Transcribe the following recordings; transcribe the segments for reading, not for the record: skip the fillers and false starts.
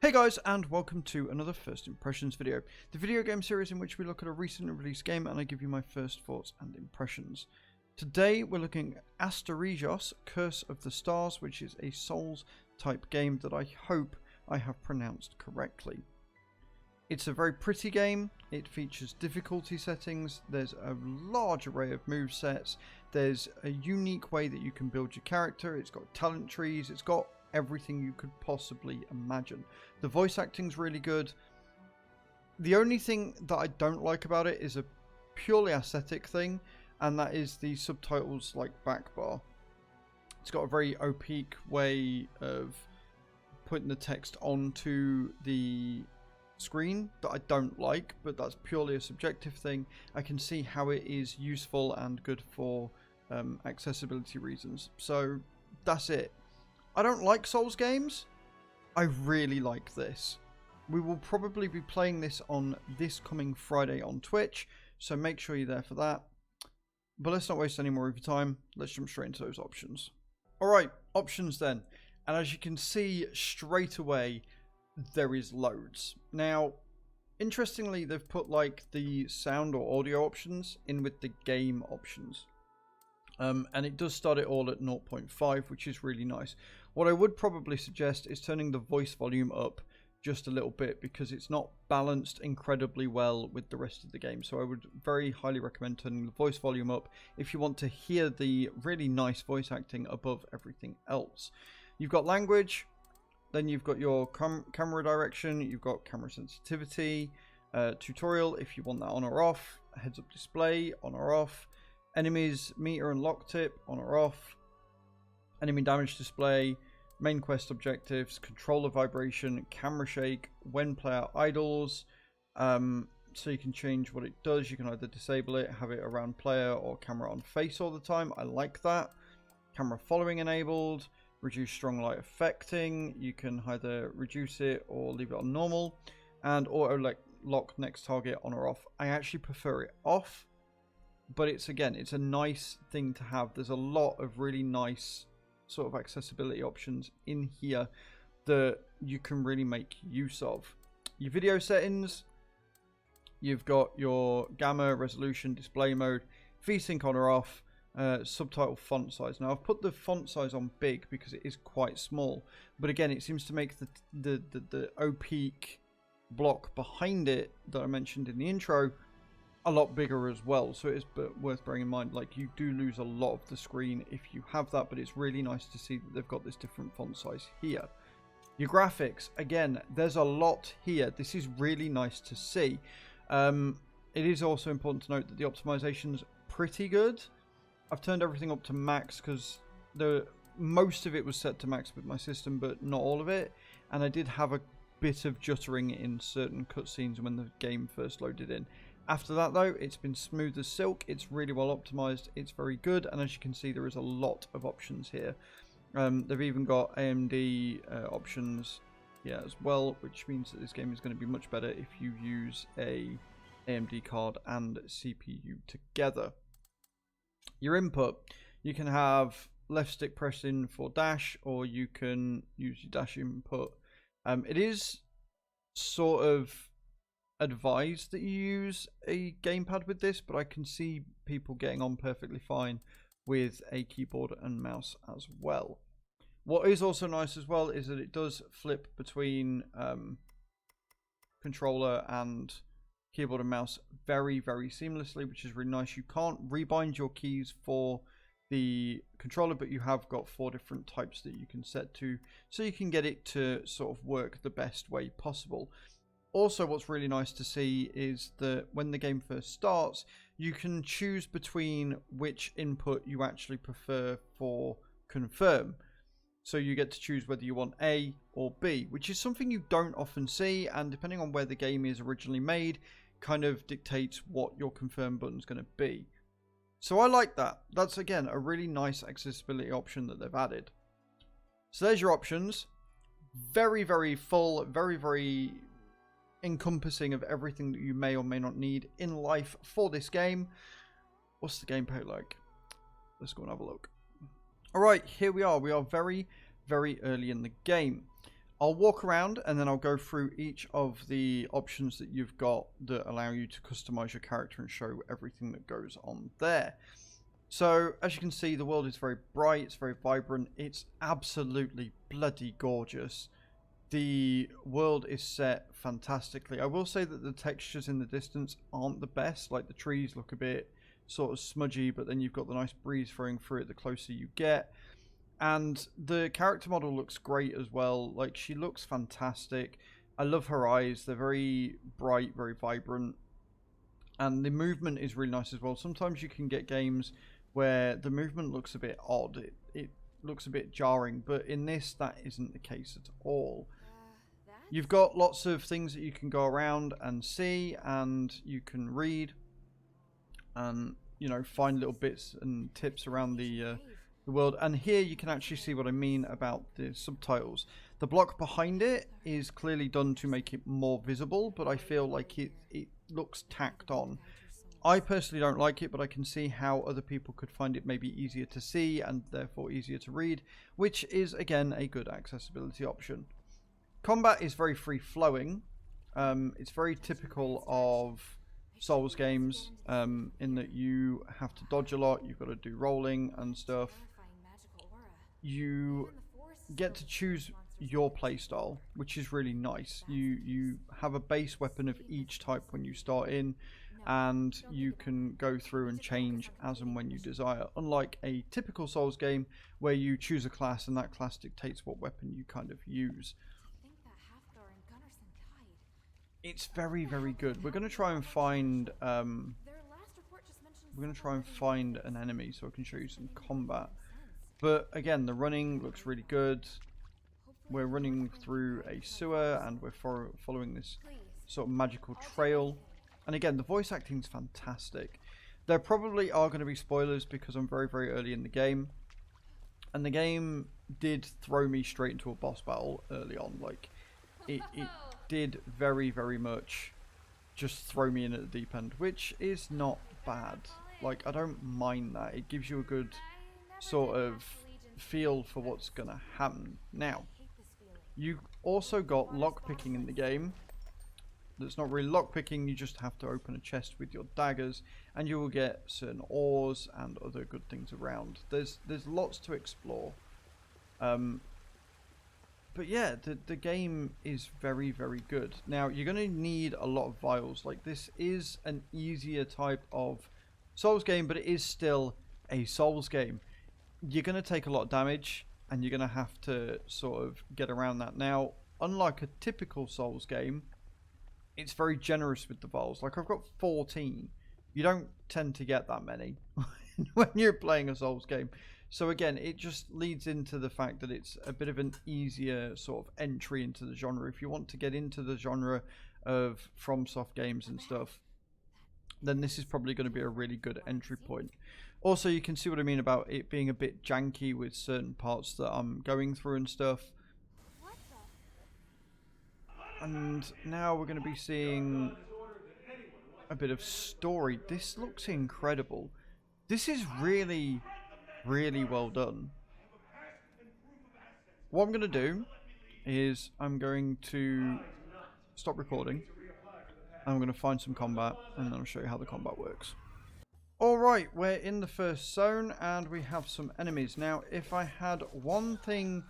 Hey guys, and welcome to another First Impressions video, the video game series in which we look at a recently released game and I give you my first thoughts and impressions. Today we're looking at Asterigos, Curse of the Stars, which is a Souls type game that I hope I have pronounced correctly. It's a very pretty game, it features difficulty settings, there's a large array of movesets, there's a unique way that you can build your character, it's got talent trees, it's got everything you could possibly imagine. The voice acting's really good. The only thing that I don't like about it is a purely aesthetic thing, and that is the subtitles like back bar. It's got a very opaque way of putting the text onto the screen that I don't like, but that's purely a subjective thing. I can see how it is useful and good for accessibility reasons. So that's it. I don't like Souls games. I really like this. We will probably be playing this on this coming Friday on Twitch, so make sure you're there for that. But let's not waste any more of your time. Let's jump straight into those options. Alright, options then. And as you can see straight away, there is loads. Now, interestingly, they've put like the sound or audio options in with the game options. And it does start it all at 0.5, which is really nice. What I would probably suggest is turning the voice volume up just a little bit, because it's not balanced incredibly well with the rest of the game. So I would very highly recommend turning the voice volume up if you want to hear the really nice voice acting above everything else. You've got language, then you've got your camera direction, you've got camera sensitivity, tutorial if you want that on or off, heads up display on or off, enemies meter and lock tip on or off, enemy damage display, main quest objectives, controller vibration, camera shake, when player idles. So you can change what it does. You can either disable it, have it around player, or camera on face all the time. I like that. Camera following enabled, reduce strong light affecting. You can either reduce it or leave it on normal, and auto lock next target on or off. I actually prefer it off, but it's a nice thing to have. There's a lot of really nice sort of accessibility options in here that you can really make use of. Your video settings, you've got your gamma, resolution, display mode, VSync on or off, subtitle font size. Now I've put the font size on big because it is quite small, but again it seems to make the opaque block behind it that I mentioned in the intro a lot bigger as well, so it is worth bearing in mind, like, you do lose a lot of the screen if you have that, but it's really nice to see that they've got this different font size here. Your graphics, again, there's a lot here. This is really nice to see. It is also important to note that the optimization's pretty good. I've turned everything up to max because most of it was set to max with my system, but not all of it, and I did have a bit of juttering in certain cutscenes when the game first loaded in. After that though, it's been smooth as silk, it's really well optimized, it's very good, and as you can see there is a lot of options here. They've even got AMD options as well, which means that this game is going to be much better if you use a AMD card and CPU together. Your input, you can have left stick pressed in for dash, or you can use your dash input. It is sort of advised that you use a gamepad with this, but I can see people getting on perfectly fine with a keyboard and mouse as well. What is also nice as well is that it does flip between controller and keyboard and mouse very, very seamlessly, which is really nice. You can't rebind your keys for the controller, but you have got 4 different types that you can set to, so you can get it to sort of work the best way possible. Also, what's really nice to see is that when the game first starts, you can choose between which input you actually prefer for confirm. So you get to choose whether you want A or B, which is something you don't often see, and depending on where the game is originally made, kind of dictates what your confirm button is going to be. So I like that. That's, again, a really nice accessibility option that they've added. So there's your options. Very, very full, very, very encompassing of everything that you may or may not need in life for this game. What's the gameplay like? Let's go and have a look. Alright, here we are. We are very, very early in the game. I'll walk around and then I'll go through each of the options that you've got that allow you to customize your character and show everything that goes on there. So, as you can see, the world is very bright, it's very vibrant, it's absolutely bloody gorgeous. The world is set fantastically. I will say that the textures in the distance aren't the best. Like, the trees look a bit sort of smudgy, but then you've got the nice breeze flowing through it the closer you get. And the character model looks great as well. Like, she looks fantastic. I love her eyes. They're very bright, very vibrant. And the movement is really nice as well. Sometimes you can get games where the movement looks a bit odd. It looks a bit jarring. But in this, that isn't the case at all. You've got lots of things that you can go around and see, and you can read and, you know, find little bits and tips around the world. And here you can actually see what I mean about the subtitles. The block behind it is clearly done to make it more visible, but I feel like it looks tacked on. I personally don't like it, but I can see how other people could find it maybe easier to see and therefore easier to read, which is again a good accessibility option. Combat is very free-flowing. It's very typical of Souls games in that you have to dodge a lot, you've got to do rolling and stuff. You get to choose your playstyle, which is really nice. You have a base weapon of each type when you start in, and you can go through and change as and when you desire, unlike a typical Souls game where you choose a class and that class dictates what weapon you kind of use. It's very, very good. We're going to try and find an enemy so I can show you some combat. But again, the running looks really good. We're running through a sewer and we're following this sort of magical trail. And again, the voice acting is fantastic. There probably are going to be spoilers because I'm very, very early in the game. And the game did throw me straight into a boss battle early on. Like, it did very, very much just throw me in at the deep end, which is not bad. Like, I don't mind that. It gives you a good sort of feel for what's going to happen. Now, you also got lockpicking in the game. That's not really lockpicking, you just have to open a chest with your daggers and you will get certain ores and other good things around. There's lots to explore. But yeah, the game is very, very good. Now, you're going to need a lot of vials. Like, this is an easier type of Souls game, but it is still a Souls game. You're going to take a lot of damage, and you're going to have to sort of get around that. Now, unlike a typical Souls game, it's very generous with the vials. Like, I've got 14. You don't tend to get that many when you're playing a Souls game. So again, it just leads into the fact that it's a bit of an easier sort of entry into the genre. If you want to get into the genre of FromSoft games and stuff, then this is probably going to be a really good entry point. Also, you can see what I mean about it being a bit janky with certain parts that I'm going through and stuff. And now we're going to be seeing a bit of story. This looks incredible. This is really, really well done. What I'm going to do is I'm going to stop recording. I'm going to find some combat and then I'll show you how the combat works. Alright, we're in the first zone and we have some enemies. Now, if I had one thing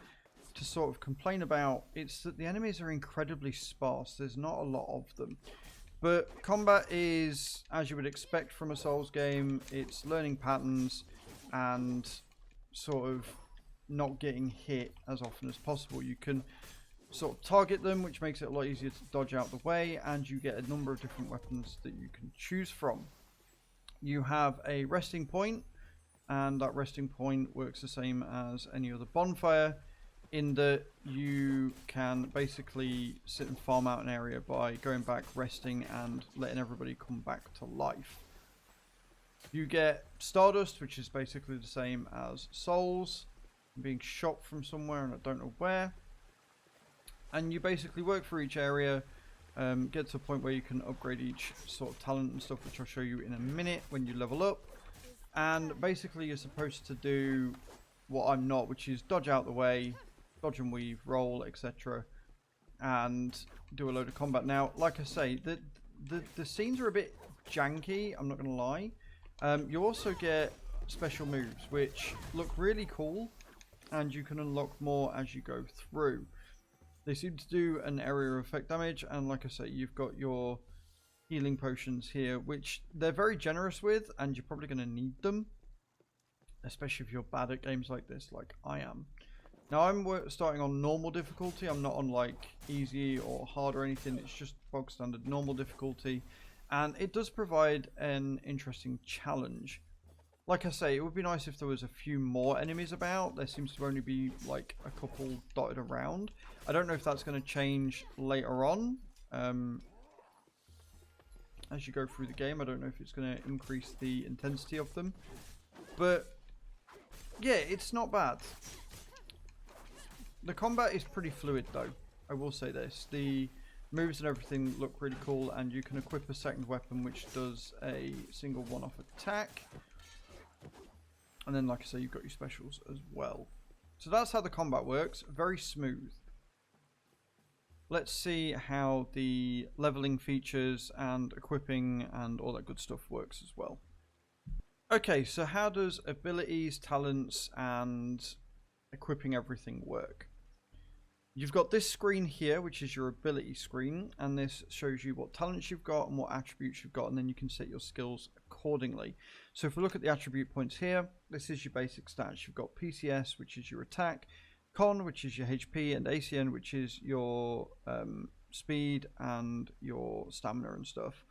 to sort of complain about, it's that the enemies are incredibly sparse. There's not a lot of them. But combat is, as you would expect from a Souls game, it's learning patterns and sort of not getting hit as often as possible. You can sort of target them, which makes it a lot easier to dodge out the way, and you get a number of different weapons that you can choose from. You have a resting point, and that resting point works the same as any other bonfire, in that you can basically sit and farm out an area by going back, resting, and letting everybody come back to life. You get Stardust, which is basically the same as Souls. I'm being shot from somewhere and I don't know where. And you basically work through each area, get to a point where you can upgrade each sort of talent and stuff, which I'll show you in a minute when you level up. And basically you're supposed to do what I'm not, which is dodge out the way, dodge and weave, roll, etc. and do a load of combat. Now, like I say, the scenes are a bit janky, I'm not going to lie. You also get special moves, which look really cool, and you can unlock more as you go through. They seem to do an area of effect damage, and like I say, you've got your healing potions here, which they're very generous with, and you're probably going to need them, especially if you're bad at games like this, like I am. Now, I'm starting on normal difficulty. I'm not on like easy or hard or anything. It's just bog standard normal difficulty, and it does provide an interesting challenge. Like I say, it would be nice if there was a few more enemies about. There seems to only be like a couple dotted around. I don't know if that's going to change later on. As you go through the game, I don't know if it's going to increase the intensity of them. But yeah, it's not bad. The combat is pretty fluid though, I will say this. The moves and everything look really cool, and you can equip a second weapon which does a single one-off attack. And then, like I say, you've got your specials as well. So that's how the combat works. Very smooth. Let's see how the leveling features and equipping and all that good stuff works as well. Okay, so how does abilities, talents, and equipping everything work? You've got this screen here, which is your ability screen, and this shows you what talents you've got and what attributes you've got, and then you can set your skills accordingly. So if we look at the attribute points here, this is your basic stats. You've got PCS, which is your attack, Con, which is your HP, and ACN, which is your speed and your stamina and stuff.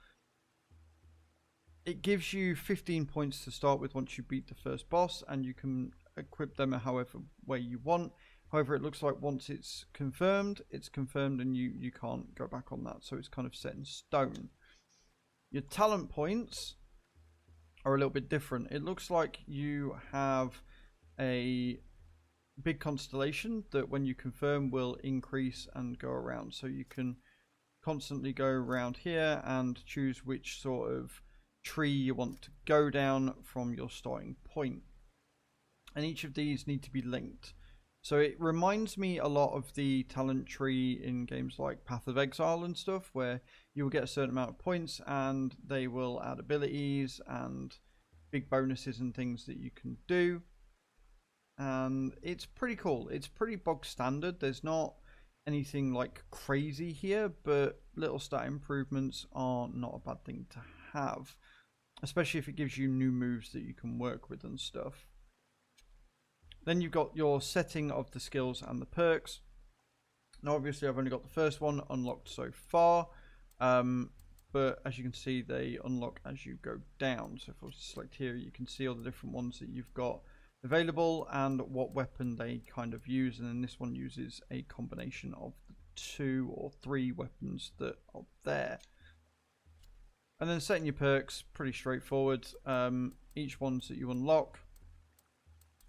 It gives you 15 points to start with once you beat the first boss, and you can equip them however way you want. However, it looks like once it's confirmed, and you can't go back on that. So it's kind of set in stone. Your talent points are a little bit different. It looks like you have a big constellation that when you confirm will increase and go around. So you can constantly go around here and choose which sort of tree you want to go down from your starting point. And each of these need to be linked. So it reminds me a lot of the talent tree in games like Path of Exile and stuff, where you will get a certain amount of points and they will add abilities and big bonuses and things that you can do. And it's pretty cool. It's pretty bog standard. There's not anything like crazy here, but little stat improvements are not a bad thing to have, especially if it gives you new moves that you can work with and stuff. Then you've got your setting of the skills and the perks. Now, obviously, I've only got the first one unlocked so far, but as you can see, they unlock as you go down. So if I was to select here, you can see all the different ones that you've got available and what weapon they kind of use. And then this one uses a combination of the 2 or 3 weapons that are there. And then setting your perks, pretty straightforward. Each ones that you unlock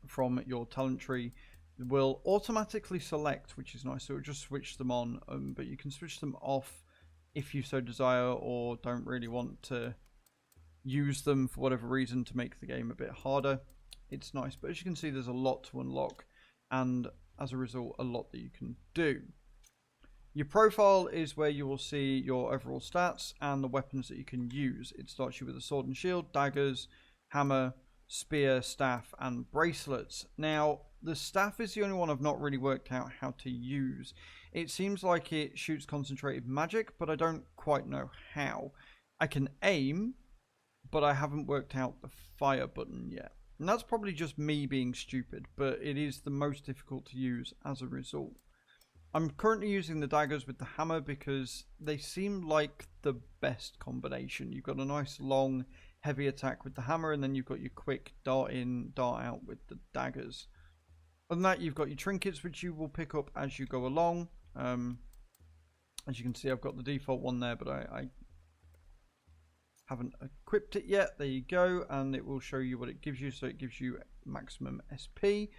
from your talent tree will automatically select, which is nice. So it'll just switch them on, but you can switch them off if you so desire, or don't really want to use them for whatever reason to make the game a bit harder. It's nice, but as you can see, there's a lot to unlock, and as a result, a lot that you can do. Your profile is where you will see your overall stats and the weapons that you can use. It starts you with a sword and shield, daggers, hammer, spear, staff, and bracelets. Now, the staff is the only one I've not really worked out how to use. It seems like it shoots concentrated magic, but I don't quite know how. I can aim, but I haven't worked out the fire button yet. And that's probably just me being stupid, but it is the most difficult to use as a result. I'm currently using the daggers with the hammer because they seem like the best combination. You've got a nice long heavy attack with the hammer, and then you've got your quick dart in, dart out with the daggers. Other than that, you've got your trinkets, which you will pick up as you go along. As you can see, I've got the default one there, but I haven't equipped it yet. There you go, and it will show you what it gives you. So it gives you maximum SP.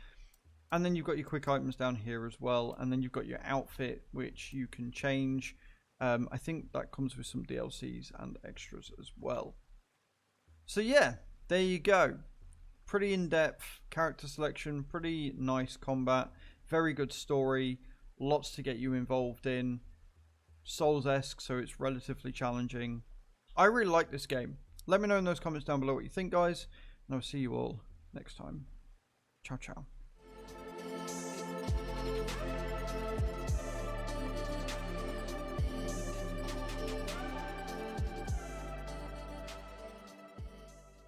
And then you've got your quick items down here as well. And then you've got your outfit, which you can change. I think that comes with some DLCs and extras as well. So yeah, there you go. Pretty in-depth character selection, pretty nice combat, very good story, lots to get you involved in. Souls-esque, so it's relatively challenging. I really like this game. Let me know in those comments down below what you think, guys, and I'll see you all next time. Ciao, ciao.